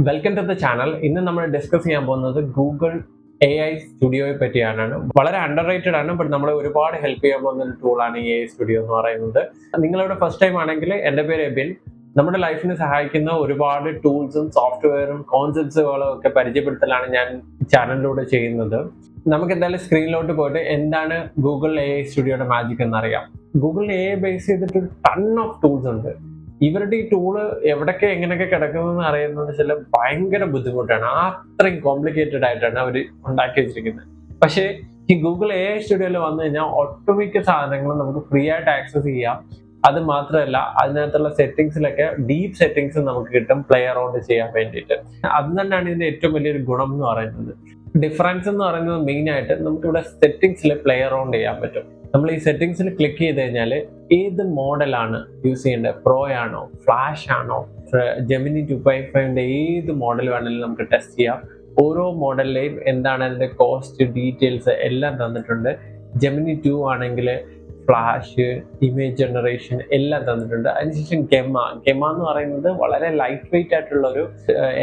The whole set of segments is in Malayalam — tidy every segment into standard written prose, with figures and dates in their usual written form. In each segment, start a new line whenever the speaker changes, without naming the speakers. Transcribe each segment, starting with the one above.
Welcome to the channel. ഇന്ന് നമ്മൾ ഡിസ്കസ് ചെയ്യാൻ പോകുന്നത് ഗൂഗിൾ AI സ്റ്റുഡിയോയെ പറ്റിയാണ്. വളരെ അണ്ടർ റേറ്റഡ് ആണ്, ബട്ട് നമ്മളെ ഒരുപാട് ഹെൽപ്പ് ചെയ്യാൻ പോകുന്ന ഒരു ടൂളാണ് ഈ AI സ്റ്റുഡിയോ എന്ന് പറയുന്നത്. നിങ്ങളിവിടെ ഫസ്റ്റ് ടൈം ആണെങ്കിൽ എൻ്റെ പേര് എബിൻ. നമ്മുടെ ലൈഫിനെ സഹായിക്കുന്ന ഒരുപാട് ടൂൾസും സോഫ്റ്റ്വെയറും കോൺസെപ്റ്റ്സുകളും ഒക്കെ പരിചയപ്പെടുത്തലാണ് ഞാൻ ചാനലിലൂടെ ചെയ്യുന്നത്. നമുക്ക് എന്തായാലും സ്ക്രീനിലോട്ട് പോയിട്ട് എന്താണ് ഗൂഗിൾ AI സ്റ്റുഡിയോയുടെ മാജിക് എന്നറിയാം. ഗൂഗിൾ AI ബേസ് ചെയ്തിട്ട് ടൺ ഓഫ് ടൂൾസ് ഉണ്ട്. ഇവരുടെ ഈ ടൂള് എവിടൊക്കെ എങ്ങനെയൊക്കെ കിടക്കുന്നതെന്ന് അറിയുന്നത് ചില ഭയങ്കര ബുദ്ധിമുട്ടാണ്. അത്രയും കോംപ്ലിക്കേറ്റഡ് ആയിട്ടാണ് അവർ ഉണ്ടാക്കി വെച്ചിരിക്കുന്നത്. പക്ഷേ ഈ ഗൂഗിൾ AI സ്റ്റുഡിയോയിൽ വന്നു കഴിഞ്ഞാൽ ഒട്ടുമിക്ക സാധനങ്ങളും നമുക്ക് ഫ്രീ ആയിട്ട് ആക്സസ് ചെയ്യാം. അത് മാത്രമല്ല, അതിനകത്തുള്ള സെറ്റിംഗ്സിലൊക്കെ ഡീപ്പ് സെറ്റിംഗ്സ് നമുക്ക് കിട്ടും പ്ലേ അറൗണ്ട് ചെയ്യാൻ വേണ്ടിയിട്ട്. അത് തന്നെയാണ് ഇതിന്റെ ഏറ്റവും വലിയൊരു ഗുണം എന്ന് പറയുന്നത്. ഡിഫറൻസ് എന്ന് പറയുന്നത് മെയിൻ ആയിട്ട് നമുക്കിവിടെ സെറ്റിംഗ്സിൽ പ്ലേ അറൗണ്ട് ചെയ്യാൻ പറ്റും. നമ്മൾ ഈ സെറ്റിംഗ്സിൽ ക്ലിക്ക് ചെയ്ത് കഴിഞ്ഞാൽ ഏത് മോഡലാണ് യൂസ് ചെയ്യേണ്ടത്, പ്രോ ആണോ, ഫ്ലാഷ് ആണോ, ജെമിനി 2.5 ഏത് മോഡൽ വേണമെങ്കിലും നമുക്ക് ടെസ്റ്റ് ചെയ്യാം. ഓരോ മോഡലിലെയും എന്താണ് അതിന്റെ കോസ്റ്റ് ഡീറ്റെയിൽസ് എല്ലാം തന്നിട്ടുണ്ട്. ജെമിനി 2 ആണെങ്കിൽ ഫ്ലാഷ്, ഇമേജ് ജനറേഷൻ എല്ലാം തന്നിട്ടുണ്ട്. അതിനുശേഷം ഗെമ എന്ന് പറയുന്നത് വളരെ ലൈറ്റ് വെയിറ്റ് ആയിട്ടുള്ള ഒരു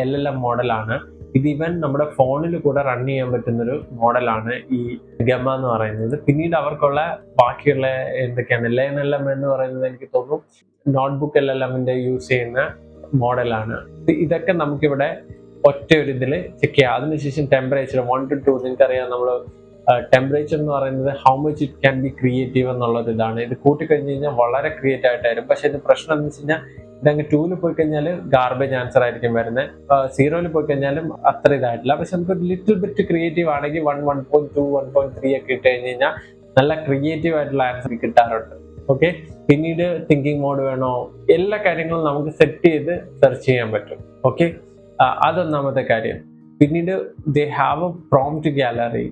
LLM മോഡലാണ്. ഇത് ഇവൻ നമ്മുടെ ഫോണിൽ കൂടെ റൺ ചെയ്യാൻ പറ്റുന്നൊരു മോഡലാണ് ഈ ഗമ എന്ന് പറയുന്നത്. പിന്നീട് അവർക്കുള്ള ബാക്കിയുള്ള എന്തൊക്കെയാണ് LLM എന്ന് പറയുന്നത്, എനിക്ക് തോന്നുന്നു നോട്ട്ബുക്ക് LLMന്റെ യൂസ് ചെയ്യുന്ന മോഡലാണ്. ഇതൊക്കെ നമുക്കിവിടെ ഒറ്റ ഒരു ഇതിൽ ചെക്ക് ചെയ്യാം. അതിനുശേഷം ടെമ്പറേച്ചർ 1 to 2, നിങ്ങൾക്കറിയാം നമ്മൾ ടെമ്പറേച്ചർ എന്ന് പറയുന്നത് how much it can be creative എന്നുള്ളത് ഇതാണ്. ഇത് കൂട്ടിക്കഴിഞ്ഞ് കഴിഞ്ഞാൽ വളരെ ക്രിയേറ്റീവ് ആയിട്ടായിരുന്നു. പക്ഷെ ഇത് പ്രശ്നം എന്ന് വെച്ച് കഴിഞ്ഞാൽ ഇതങ്ങ് 2 പോയി കഴിഞ്ഞാൽ ഗാർബേജ് ആൻസർ ആയിരിക്കും വരുന്നത്. 0 പോയി കഴിഞ്ഞാലും അത്ര ഇതായിട്ടില്ല. പക്ഷെ നമുക്ക് ലിറ്റിൽ ബിറ്റ് ക്രിയേറ്റീവ് ആണെങ്കിൽ 1, 1.2, 1.3 ഒക്കെ ഇട്ട് കഴിഞ്ഞ് കഴിഞ്ഞാൽ നല്ല ക്രിയേറ്റീവ് ആയിട്ടുള്ള ആൻസർ കിട്ടാറുണ്ട്. ഓക്കെ, പിന്നീട് തിങ്കിങ് മോഡ് വേണോ, എല്ലാ കാര്യങ്ങളും നമുക്ക് സെറ്റ് ചെയ്ത് സെർച്ച് ചെയ്യാൻ പറ്റും. ഓക്കെ, അതൊന്നാമത്തെ കാര്യം. പിന്നീട് they have A prompt gallery.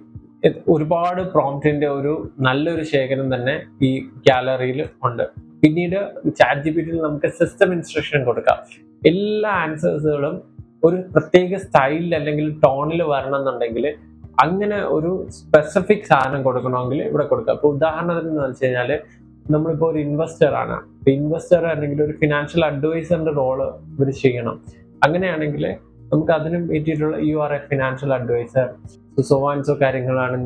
ഒരുപാട് പ്രോംപ്റ്റിന്റെ ഒരു നല്ലൊരു ശേഖരം തന്നെ ഈ ഗാലറിയിൽ ഉണ്ട്. പിന്നീട് ChatGPT നമുക്ക് സിസ്റ്റം ഇൻസ്ട്രക്ഷൻ കൊടുക്കാം. എല്ലാ ആൻസേഴ്സുകളും ഒരു പ്രത്യേക സ്റ്റൈലിൽ അല്ലെങ്കിൽ ടോണിൽ വരണം എന്നുണ്ടെങ്കിൽ അങ്ങനെ ഒരു സ്പെസിഫിക് സാധനം കൊടുക്കണമെങ്കിൽ ഇവിടെ കൊടുക്കാം. അപ്പോൾ ഉദാഹരണത്തിന് എന്ന് വെച്ച് കഴിഞ്ഞാൽ നമ്മളിപ്പോൾ ഒരു ഇൻവെസ്റ്റർ ആണ്. ഇൻവെസ്റ്റർ അല്ലെങ്കിൽ ഒരു ഫിനാൻഷ്യൽ അഡ്വൈസറിന്റെ റോള് ഇവർ ചെയ്യണം. അങ്ങനെയാണെങ്കിൽ നമുക്ക് അതിനും പറ്റിയിട്ടുള്ള URA ഫിനാൻഷ്യൽ അഡ്വൈസർ, സോ കാര്യങ്ങളാണ്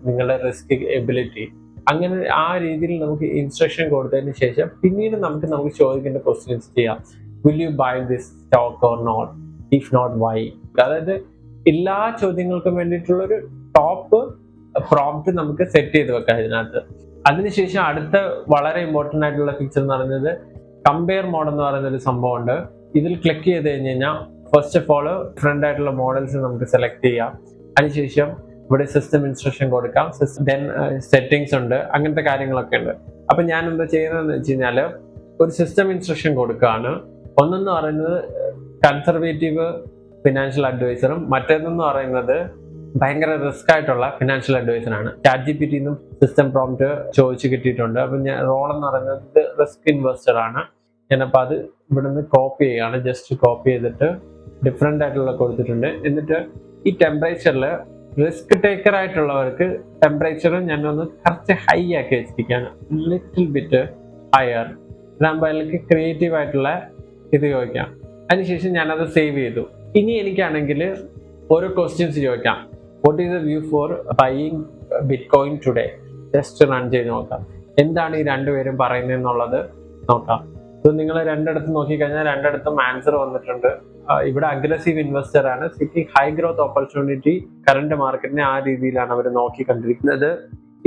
നിങ്ങളുടെ റിസ്ക് എബിലിറ്റി. അങ്ങനെ ആ രീതിയിൽ നമുക്ക് ഇൻസ്ട്രക്ഷൻ കൊടുത്തതിന് ശേഷം പിന്നീട് നമുക്ക് ചോദിക്കേണ്ട ക്വസ്റ്റ്യൻസ് ചെയ്യാം. Will you buy this stock or not, if not why. അതായത് എല്ലാ ചോദ്യങ്ങൾക്കും വേണ്ടിയിട്ടുള്ള ഒരു ടോപ്പ് പ്രോംപ്റ്റ് നമുക്ക് സെറ്റ് ചെയ്ത് വെക്കാം ഇതിനകത്ത്. അതിനുശേഷം അടുത്ത വളരെ ഇമ്പോർട്ടൻ്റ് ആയിട്ടുള്ള ഫീച്ചർ എന്ന് പറയുന്നത് കമ്പയർ മോഡ് എന്ന് പറയുന്ന ഒരു സംഭവമുണ്ട്. ഇതിൽ ക്ലിക്ക് ചെയ്ത് കഴിഞ്ഞ് കഴിഞ്ഞാൽ ഫസ്റ്റ് ഓഫ് ഓൾ ഡിഫറെൻ്റ് ആയിട്ടുള്ള മോഡൽസ് നമുക്ക് സെലക്ട് ചെയ്യാം. അതിനുശേഷം ഇവിടെ സിസ്റ്റം ഇൻസ്ട്രക്ഷൻ കൊടുക്കാം, ദെൻ സെറ്റിംഗ്സ് ഉണ്ട്, അങ്ങനത്തെ കാര്യങ്ങളൊക്കെ ഉണ്ട്. അപ്പൊ ഞാൻ എന്താ ചെയ്യുന്നതെന്ന് വെച്ച് കഴിഞ്ഞാൽ ഒരു സിസ്റ്റം ഇൻസ്ട്രക്ഷൻ കൊടുക്കുകയാണ്. ഒന്നെന്ന് പറയുന്നത് കൺസർവേറ്റീവ് ഫിനാൻഷ്യൽ അഡ്വൈസറും മറ്റേതെന്ന് പറയുന്നത് ഭയങ്കര റിസ്ക് ആയിട്ടുള്ള ഫിനാൻഷ്യൽ അഡ്വൈസറാണ്. ChatGPT നിന്നും സിസ്റ്റം പ്രോംപ്റ്റ് ചോദിച്ചു കിട്ടിയിട്ടുണ്ട്. അപ്പൊ ഞാൻ റോൾ എന്ന് പറയുന്നത് റിസ്ക് ഇൻവെസ്റ്റർ ആണ്. ഞാനപ്പോൾ അത് ഇവിടെ നിന്ന് കോപ്പി ചെയ്യുകയാണ്. ജസ്റ്റ് കോപ്പി ചെയ്തിട്ട് ഡിഫറെൻ്റ് ആയിട്ടുള്ള കൊടുത്തിട്ടുണ്ട്. എന്നിട്ട് ഈ ടെമ്പറേച്ചറിൽ റിസ്ക് ടേക്കർ ആയിട്ടുള്ളവർക്ക് ടെമ്പറേച്ചർ ഞാനൊന്ന് കുറച്ച് ഹൈ ആക്കി വെച്ചിരിക്കുകയാണ്, ലിറ്റിൽ ബിറ്റ് ഹയർ. ഇതാകുമ്പോൾ അതിലേക്ക് ക്രിയേറ്റീവ് ആയിട്ടുള്ള ഇത് ചോദിക്കാം. അതിനുശേഷം ഞാനത് സേവ് ചെയ്തു. ഇനി എനിക്കാണെങ്കിൽ ഓരോ ക്വസ്റ്റ്യൻസ് ചോദിക്കാം. What is the view four buying bitcoin today? Just run ചെയ്ത് നോക്കാം. എന്താണ് ഈ രണ്ടുപേരും പറയുന്നതെന്നുള്ളത് നോക്കാം. അപ്പോൾ നിങ്ങൾ രണ്ടിടത്ത് നോക്കിക്കഴിഞ്ഞാൽ രണ്ടിടത്തും ആൻസർ വന്നിട്ടുണ്ട്. ഇവിടെ അഗ്രസീവ് ഇൻവെസ്റ്റർ ആണ്, seeking high growth opportunity. Current മാർക്കറ്റിനെ ആ രീതിയിലാണ് അവർ നോക്കി കണ്ടിരിക്കുന്നത്.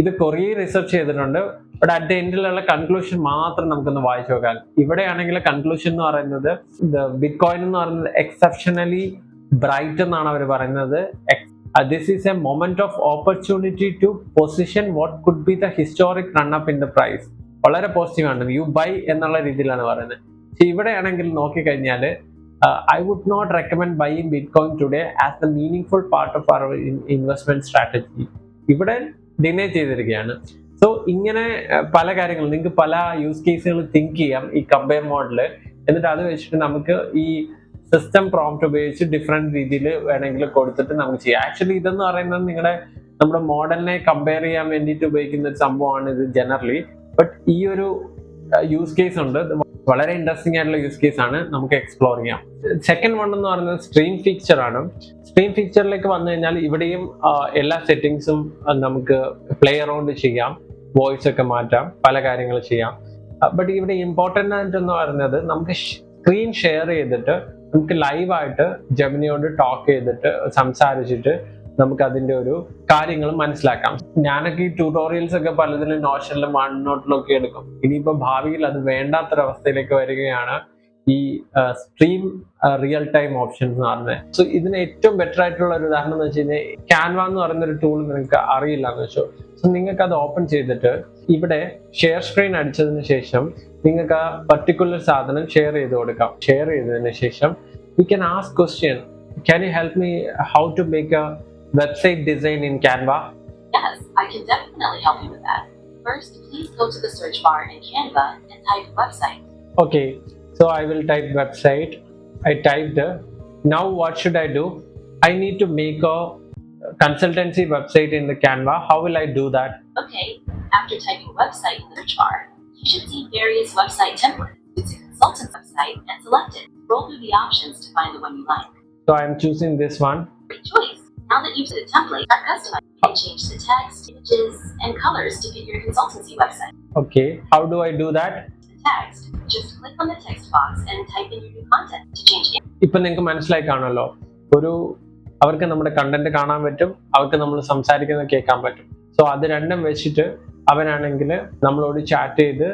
ഇത് കുറേ റിസർച്ച് ചെയ്തിട്ടുണ്ട്. ബട്ട് അറ്റ് ദ എൻഡിലുള്ള കൺക്ലൂഷൻ മാത്രം നമുക്കൊന്ന് വായിച്ചു നോക്കാം. ഇവിടെയാണെങ്കിൽ കൺക്ലൂഷൻ എന്ന് പറയുന്നത് ബിറ്റ്കോയിൻ എന്ന് പറയുന്നത് എക്സെപ്ഷണലി ബ്രൈറ്റ് എന്നാണ് അവർ പറയുന്നത്. This is a moment of opportunity to position what could be the historic run up in the price. വളരെ പോസിറ്റീവ് ആണ്. യു ബൈ എന്നുള്ള രീതിയിലാണ് പറയുന്നത്. പക്ഷെ ഇവിടെയാണെങ്കിൽ നോക്കിക്കഴിഞ്ഞാൽ I would not recommend buying Bitcoin today as the meaningful part of our investment strategy. ഇവിടെ ഡിനേ ചെയ്തിരിക്കുകയാണ്. സോ ഇങ്ങനെ പല കാര്യങ്ങളും നിങ്ങൾക്ക് പല യൂസ് കേസുകൾ തിങ്ക് ചെയ്യാം ഈ കമ്പയർ മോഡിൽ. എന്നിട്ട് അത് വെച്ചിട്ട് നമുക്ക് ഈ സിസ്റ്റം പ്രോംപ്റ്റ് ഉപയോഗിച്ച് ഡിഫറെന്റ് രീതിയിൽ വേണമെങ്കിൽ കൊടുത്തിട്ട് നമുക്ക് ചെയ്യാം. ആക്ച്വലി ഇതെന്ന് പറയുന്നത് നമ്മുടെ മോഡലിനെ കമ്പയർ ചെയ്യാൻ വേണ്ടിയിട്ട് ഉപയോഗിക്കുന്ന ഒരു സംഭവമാണ് ഇത് ജനറലി. ബട്ട് ഈ ഒരു യൂസ് കേസ് ഉണ്ട്, വളരെ ഇൻട്രസ്റ്റിംഗ് ആയിട്ടുള്ള യൂസ് കേസ് ആണ്, നമുക്ക് എക്സ്പ്ലോർ ചെയ്യാം. സെക്കൻഡ് വൺ എന്ന് പറയുന്നത് സ്ട്രീം ഫീച്ചർ ആണ്. സ്ട്രീം ഫീച്ചറിലേക്ക് വന്നു കഴിഞ്ഞാൽ ഇവിടെയും എല്ലാ സെറ്റിങ്സും നമുക്ക് പ്ലേ അറൗണ്ട് ചെയ്യാം, വോയിസ് ഒക്കെ മാറ്റാം, പല കാര്യങ്ങൾ ചെയ്യാം. ബട്ട് ഇവിടെ ഇമ്പോർട്ടൻ്റ് ആയിട്ടെന്ന് പറയുന്നത് നമുക്ക് സ്ക്രീൻ ഷെയർ ചെയ്തിട്ട് നമുക്ക് ലൈവായിട്ട് ജെമിനിയോട് ടോക്ക് ചെയ്തിട്ട് സംസാരിച്ചിട്ട് നമുക്ക് അതിന്റെ ഒരു കാര്യങ്ങൾ മനസ്സിലാക്കാം. ഞാനൊക്കെ ഈ ട്യൂട്ടോറിയൽസ് ഒക്കെ പലതിലും നോഷനിലും വൺ നോട്ടിലും ഒക്കെ എടുക്കും. ഇനിയിപ്പോ ഭാവിയിൽ അത് വേണ്ടാത്തൊരവസ്ഥയിലേക്ക് വരികയാണ് ഈ സ്ട്രീം റിയൽ ടൈം ഓപ്ഷൻസ് എന്ന് പറഞ്ഞത്. സോ ഇതിന് ഏറ്റവും ബെറ്റർ ആയിട്ടുള്ള ഒരു ഉദാഹരണം എന്ന് വെച്ച് കഴിഞ്ഞാൽ ക്യാൻവ എന്ന് പറയുന്ന ഒരു ടൂൾ നിങ്ങൾക്ക് അറിയില്ല എന്ന് വെച്ചോ. സോ നിങ്ങൾക്ക് അത് ഓപ്പൺ ചെയ്തിട്ട് ഇവിടെ ഷെയർ സ്ക്രീൻ അടിച്ചതിന് ശേഷം നിങ്ങൾക്ക് ആ പർട്ടിക്കുലർ സാധനം ഷെയർ ചെയ്ത് കൊടുക്കാം. ഷെയർ ചെയ്തതിന് ശേഷം you can ask question, can you help me how to make a website design in Canva?
Yes, I can definitely help you with that. First, please go to the search bar in Canva and type website.
Okay, so I will type website. I typed. Now what should I do? I need to make a consultancy website in the Canva. How will I do that?
Okay, after typing website in the search bar, you should see various website templates. Choose a consultant website and select it. Scroll through the options to find the one you like.
So I am choosing this one.
Great choice. Now that you've set a template, start customizing. You can change the text, images, and colors to fit your consultancy website.
Okay, how do I do that?
The text, just click on the text box and type in your new content to change it.
ഇപ്പൊ നിങ്ങൾക്ക് മനസ്സിലായി കാണുമല്ലോ, അവർക്ക് നമ്മുടെ കണ്ടന്റ് കാണാൻ പറ്റും, അവർക്ക് നമ്മൾ സംസാരിക്കുന്നത് കേൾക്കാൻ പറ്റും. സോ അത് രണ്ടും വെച്ചിട്ട് അവനാണെങ്കിൽ നമ്മളോട് ചാറ്റ് ചെയ്ത്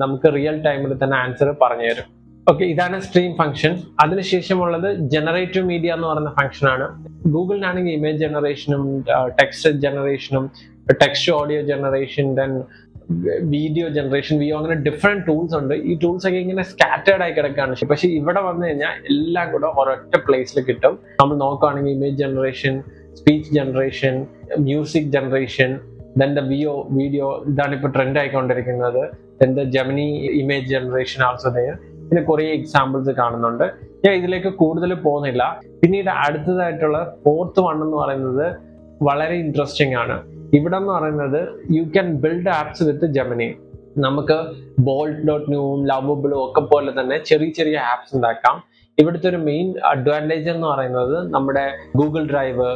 നമുക്ക് റിയൽ ടൈമിൽ തന്നെ ആൻസർ പറഞ്ഞു തരും. ഓക്കെ, ഇതാണ് സ്ട്രീം ഫംഗ്ഷൻ. അതിനുശേഷമുള്ളത് ജനറേറ്റീവ് മീഡിയ എന്ന് പറയുന്ന ഫംഗ്ഷൻ ആണ്. ഗൂഗിളിനാണെങ്കിൽ ഇമേജ് ജനറേഷനും ടെക്സ്റ്റ് ജനറേഷനും text audio generation, then video generation, അങ്ങനെ ഡിഫറെന്റ് ടൂൾസ് ഉണ്ട്. ഈ ടൂൾസ് ഒക്കെ ഇങ്ങനെ സ്കാറ്റേർഡ് ആയി കിടക്കുകയാണ്. പക്ഷെ ഇവിടെ വന്നു കഴിഞ്ഞാൽ എല്ലാം കൂടെ ഒരൊറ്റ പ്ലേസിൽ കിട്ടും. നമ്മൾ നോക്കുകയാണെങ്കിൽ image generation, speech generation, music generation, then the video ഇതാണ് ഇപ്പോൾ ട്രെൻഡ് ആയിക്കൊണ്ടിരിക്കുന്നത്. Then the Gemini image generation also there. പിന്നെ കുറേ എക്സാമ്പിൾസ് കാണുന്നുണ്ട്. ഞാൻ ഇതിലേക്ക് കൂടുതൽ പോകുന്നില്ല. പിന്നീട് അടുത്തതായിട്ടുള്ള ഫോർത്ത് വൺ എന്ന് പറയുന്നത് വളരെ ഇൻട്രസ്റ്റിംഗ് ആണ്. ഇവിടെ എന്ന് പറയുന്നത് you can build apps with Gemini. നമുക്ക് bolt.new-ഉം ലവബിളും ഒക്കെ പോലെ തന്നെ ചെറിയ ചെറിയ ആപ്സ് ഉണ്ടാക്കാം. ഇവിടുത്തെ ഒരു മെയിൻ അഡ്വാൻറ്റേജ് എന്ന് പറയുന്നത് നമ്മുടെ ഗൂഗിൾ ഡ്രൈവ്,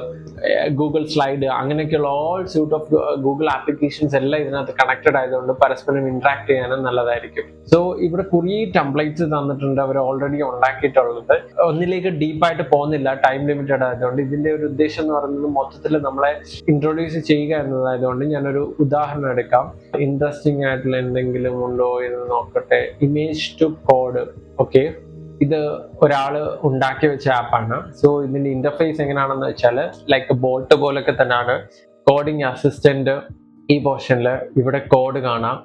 ഗൂഗിൾ സ്ലൈഡ്, അങ്ങനെയൊക്കെയുള്ള all suite of Google applications എല്ലാം ഇതിനകത്ത് കണക്റ്റഡ് ആയതുകൊണ്ട് പരസ്പരം ഇന്ററാക്ട് ചെയ്യാനും നല്ലതായിരിക്കും. സോ ഇവിടെ കുറേ ടെംപ്ലേറ്റ്സ് തന്നിട്ടുണ്ട് അവർ ഓൾറെഡി ഉണ്ടാക്കിയിട്ടുള്ളത്. ഒന്നിലേക്ക് ഡീപ്പായിട്ട് പോകുന്നില്ല, ടൈം ലിമിറ്റഡ് ആയതുകൊണ്ട്. ഇതിന്റെ ഒരു ഉദ്ദേശം എന്ന് പറയുന്നത് മൊത്തത്തിൽ നമ്മളെ ഇൻട്രൊഡ്യൂസ് ചെയ്യുക എന്നതായതുകൊണ്ട് ഞാനൊരു ഉദാഹരണം എടുക്കാം. ഇൻട്രസ്റ്റിംഗ് ആയിട്ടുള്ള എന്തെങ്കിലും ഉണ്ടോ എന്ന് നോക്കട്ടെ. Image to code. ഓക്കെ, ഇത് ഒരാൾ ഉണ്ടാക്കി വെച്ച ആപ്പാണ്. സോ ഇതിന്റെ ഇന്റർഫേസ് എങ്ങനെയാണെന്ന് വെച്ചാൽ ലൈക്ക് ബോൾട്ട് പോലൊക്കെ തന്നെയാണ്. കോഡിങ് അസിസ്റ്റന്റ് ഈ പോർഷനിൽ ഇവിടെ കോഡ് കാണാം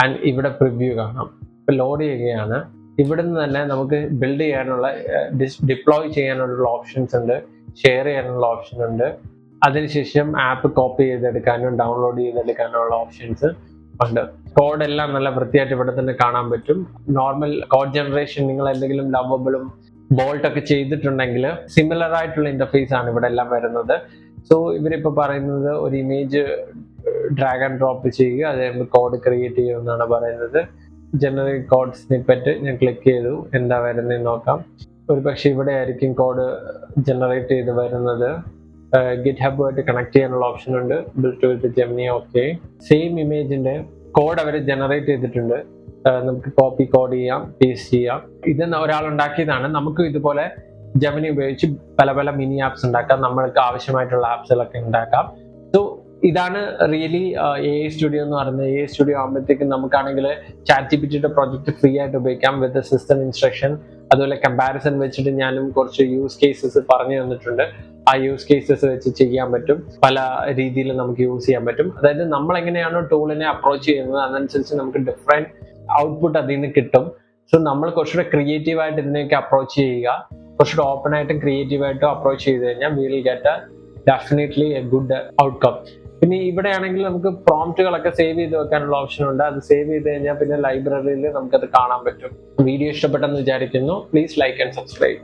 ആൻഡ് ഇവിടെ പ്രിവ്യൂ കാണാം. ഇപ്പൊ ലോഡ് ചെയ്യുകയാണ്. ഇവിടുന്ന് തന്നെ നമുക്ക് ബിൽഡ് ചെയ്യാനുള്ള ഡിപ്ലോയ് ചെയ്യാനുള്ള ഓപ്ഷൻസ് ഉണ്ട്, ഷെയർ ചെയ്യാനുള്ള ഓപ്ഷൻ ഉണ്ട്. അതിനുശേഷം ആപ്പ് കോപ്പി ചെയ്തെടുക്കാനും ഡൗൺലോഡ് ചെയ്തെടുക്കാനുള്ള ഓപ്ഷൻസ് ഉണ്ട്. കോഡ് എല്ലാം നല്ല വൃത്തിയായിട്ട് ഇവിടെ തന്നെ കാണാൻ പറ്റും. നോർമൽ കോഡ് ജനറേഷൻ നിങ്ങൾ എന്തെങ്കിലും ലവബിളും ബോൾട്ടൊക്കെ ചെയ്തിട്ടുണ്ടെങ്കിൽ സിമിലർ ആയിട്ടുള്ള ഇന്റർഫേസ് ആണ് ഇവിടെ എല്ലാം വരുന്നത്. സോ ഇവരിപ്പോൾ പറയുന്നത് ഒരു ഇമേജ് ഡ്രാഗ് ആൻഡ് ഡ്രോപ്പ് ചെയ്യുക, അത് കോഡ് ക്രിയേറ്റ് ചെയ്യുമെന്നാണ് പറയുന്നത്. ജനറേറ്റ് കോഡ് സ്നിപ്പെറ്റ് ഞാൻ ക്ലിക്ക് ചെയ്തു, എന്താ വരുന്നതെന്ന് നോക്കാം. ഒരു പക്ഷേ ഇവിടെ ആയിരിക്കും കോഡ് ജനറേറ്റ് ചെയ്ത് വരുന്നത്. ഗിറ്റ് ആയിട്ട് കണക്ട് ചെയ്യാനുള്ള ഓപ്ഷൻ ഉണ്ട്. ബിൽഡ് വിത്ത് ജെമിനി. ഓക്കെ, സെയിം ഇമേജിന്റെ കോഡ് അവർ ജനറേറ്റ് ചെയ്തിട്ടുണ്ട്. നമുക്ക് കോപ്പി കോഡ് ചെയ്യാം, പേസ്റ്റ് ചെയ്യാം. ഇത് ഒരാൾ ഉണ്ടാക്കിയതാണ്. നമുക്ക് ഇതുപോലെ ജെമിനി ഉപയോഗിച്ച് പല പല മിനി ആപ്സ് ഉണ്ടാക്കാം, നമ്മൾക്ക് ആവശ്യമായിട്ടുള്ള ആപ്സുകളൊക്കെ ഉണ്ടാക്കാം. സോ ഇതാണ് റിയലി AI സ്റ്റുഡിയോ എന്ന് പറയുന്നത്. AI സ്റ്റുഡിയോ ആകുമ്പോഴത്തേക്കും നമുക്കാണെങ്കിൽ ChatGPT പ്രോജക്റ്റ് ഫ്രീ ആയിട്ട് ഉപയോഗിക്കാം വിത്ത് സിസ്റ്റം ഇൻസ്ട്രക്ഷൻ. അതുപോലെ കമ്പാരിസൺ വെച്ചിട്ട് ഞാനും കുറച്ച് യൂസ് കേസസ് പറഞ്ഞു തന്നിട്ടുണ്ട്. ആ യൂസ് കേസസ് വെച്ച് ചെയ്യാൻ പറ്റും, പല രീതിയിൽ നമുക്ക് യൂസ് ചെയ്യാൻ പറ്റും. അതായത് നമ്മൾ എങ്ങനെയാണോ ടൂളിനെ അപ്രോച്ച് ചെയ്യുന്നത് അതനുസരിച്ച് നമുക്ക് ഡിഫറെന്റ് ഔട്ട്പുട്ട് അതിൽ നിന്ന് കിട്ടും. സോ നമ്മൾ കുറച്ചുകൂടെ ക്രിയേറ്റീവായിട്ട് ഇതിനെയൊക്കെ അപ്രോച്ച് ചെയ്യുക, കുറച്ചുകൂടെ ഓപ്പൺ ആയിട്ടും ക്രിയേറ്റീവായിട്ടും അപ്രോച്ച് ചെയ്ത് കഴിഞ്ഞാൽ we will get definitely A good outcome. പിന്നെ ഇവിടെ ആണെങ്കിൽ നമുക്ക് പ്രോംപ്റ്റുകളൊക്കെ സേവ് ചെയ്ത് വെക്കാനുള്ള ഓപ്ഷൻ ഉണ്ട്. അത് സേവ് ചെയ്ത് കഴിഞ്ഞാൽ പിന്നെ ലൈബ്രറിയിൽ നമുക്കത് കാണാൻ പറ്റും. വീഡിയോ ഇഷ്ടപ്പെട്ടെന്ന് വിചാരിക്കുന്നു. Please like and subscribe.